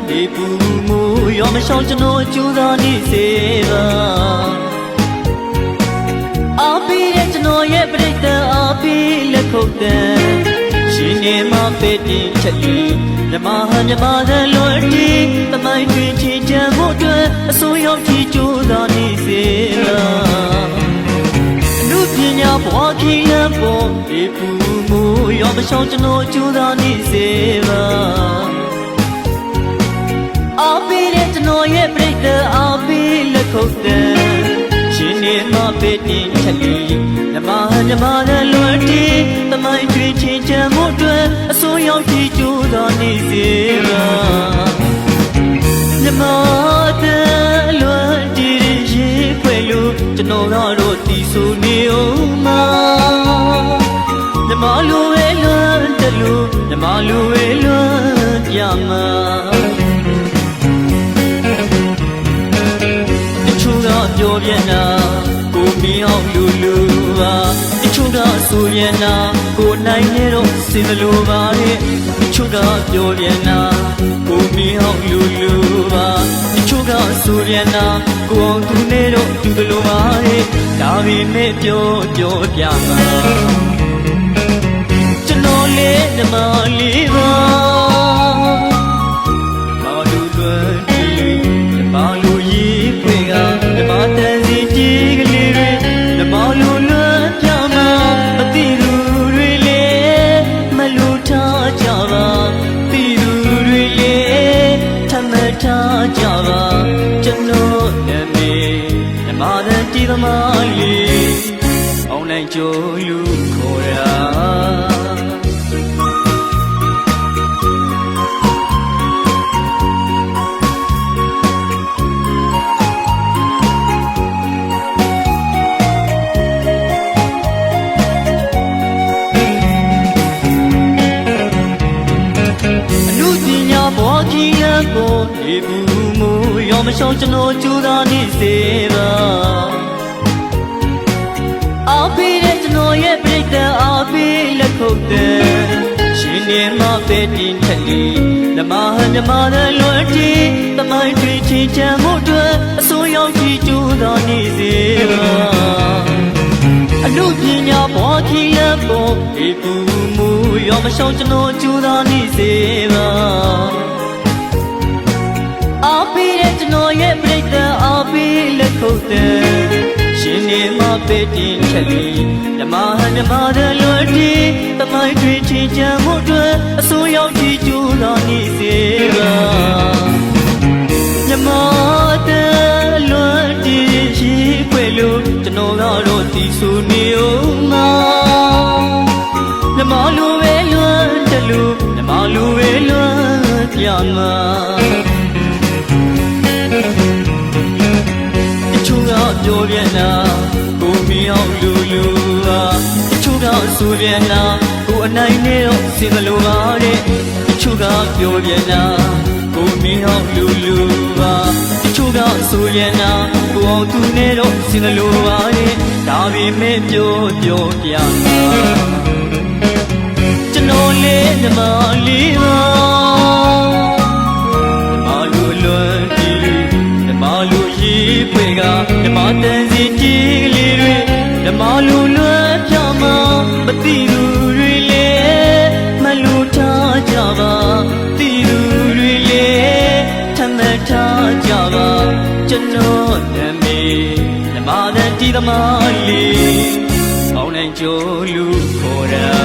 ဒီပူမှုရောမရှောင်ကျွန်တော်ကြိုးစားနေစေပါအားပေးတဲ့ကျွန်တော်ရဲ့ပြိတ္တအားပေးလက်ခုပ်တဲ့ရှင်နေမှာပေးတင်ချက်လီမြမဟာမြမတဲ့လွယ်တီတမိုင်းတွင်ချီချမ်းဖို့အတွက်အစိုးရောက်ကြည့်ကြိုးစားနေစေပါအမှုပညာဘဝခီးလမ်းပေါ်ဒီပူမှုရောမရှောင်ကျွန်တော်ကြိုးစားနေစေပါအားပေးတဲ့ကျွန်တော်ရဲ့ပြိတ္တအားပေးလက်ခုပ်တဲ့ရှင်နေမှာပေးတင်ချက်လီမြမတဲ့လွယ်တီတမိုင်းတွင်ချီချမ်းဖို့အတွက်အစိုးရောက်ကြည့်ကြိုးစားနေစေပါမြမတဲ့လွယ်တီရေခွေလို့ကျွန်တော်ကတော့တီးဆိုနေအောင်မှာမြမလိုဝဲလွယ်တယ်လို့မြမလိုဝဲလွယ်ပြမှာပြောပြနာကိုမင်းအောင်လူပါတချို့ကဆိုပြနာကိုနိုင်နေတော့စင်လိုပါရဲ့တချို့ကပြောပြနာကိုမင်းအောင်လူပါတချို့ကဆိုပြနာကိုအောင်သူနေတော့သူလိုပါရဲ့ဒါပေမဲ့ပြောပြမှာကျွန်တော်လေးဓမ္မလေးပါဘာလို့လွယ်ဒီဘာလို့ရေးခွေကဓမ္မတန်စီကြီးကလေးတွေဓမ္မလိုလွယ်ပြမှာမသိသူတွေလေမလူထားကြပါသိသူတွေလေထမထားကြပါကျွန်တော်နာမည်ဓမ္မတန်ကြီးသမားလေးအောင်နိုင်ကြိုးလူခေါ်ရာဘောကြီးရကိုဒီဘူးမူရောမရှောင်ကျွန်တော်ကြိုးစားနေစေပါအားပေးတဲ့ကျွန်တော်ရဲ့ပြိတ္တအားပေးလက်ခုပ်တဲ့ရှင်နေမှာပဲတင်ထက်လီဓမ္မတဲ့လွယ်တီတမိုင်းတွင်ချီချမ်းမှုအတွက်အစိုးရောက်ကြည့်ကြိုးစားနေစေပါအမှုပညာဘောကြီးရကိုဒီဘူးမူရောမရှောင်ကျွန်တော်ကြိုးစားနေစေပါအားပေးတဲ့ကျွန်တော်ရဲ့ပြိတ္တအားပေးလက်ခုပ်တဲ့ရှင်နေမှာပေးတင်ချက်လီဓမ္မတဲ့လွယ်တီတမိုင်းတွင်ချီချမ်းမှုအတွက်အစိုးရောက်ကြည့်ကြိုးစားနေစေပါဓမ္မတဲ့လွယ်တီရေခွေလို့ကျွန်တော်ကတော့တီးဆိုနေအောင်မှာဓမ္မလိုပဲလွယ်တယ်လို့ဓမ္မလိုပဲလွယ်ပြမှာတချို့ကပြောပြနာကိုမင်းအောင်လူပါတချို့ကဆိုပြနာကိုအနိုင်နေတော့စင်လိုပါတဲ့တချို့ကပြောပြနာကိုမင်းအောင်လူပါတချို့ကဆိုပြနာကိုအောင်သူနေတော့စင်လိုပါတဲ့ဒါပေမဲ့ပြောပြမှာကျွန်တော်လေးဓမ္မလေးပါဖွေကဓမ္မတန်စီကြီးကလေးတွေဓမ္မလူလွယ်ပြမှာမသိသူတွေလေမလူထားကြပါသိသူတွေလေထမထားကြပါကျွန်တော်နာမည်ဓမ္မတန်ကြီးသမားလေးအောင်နိုင်ကြိုးလူခေါ်တာ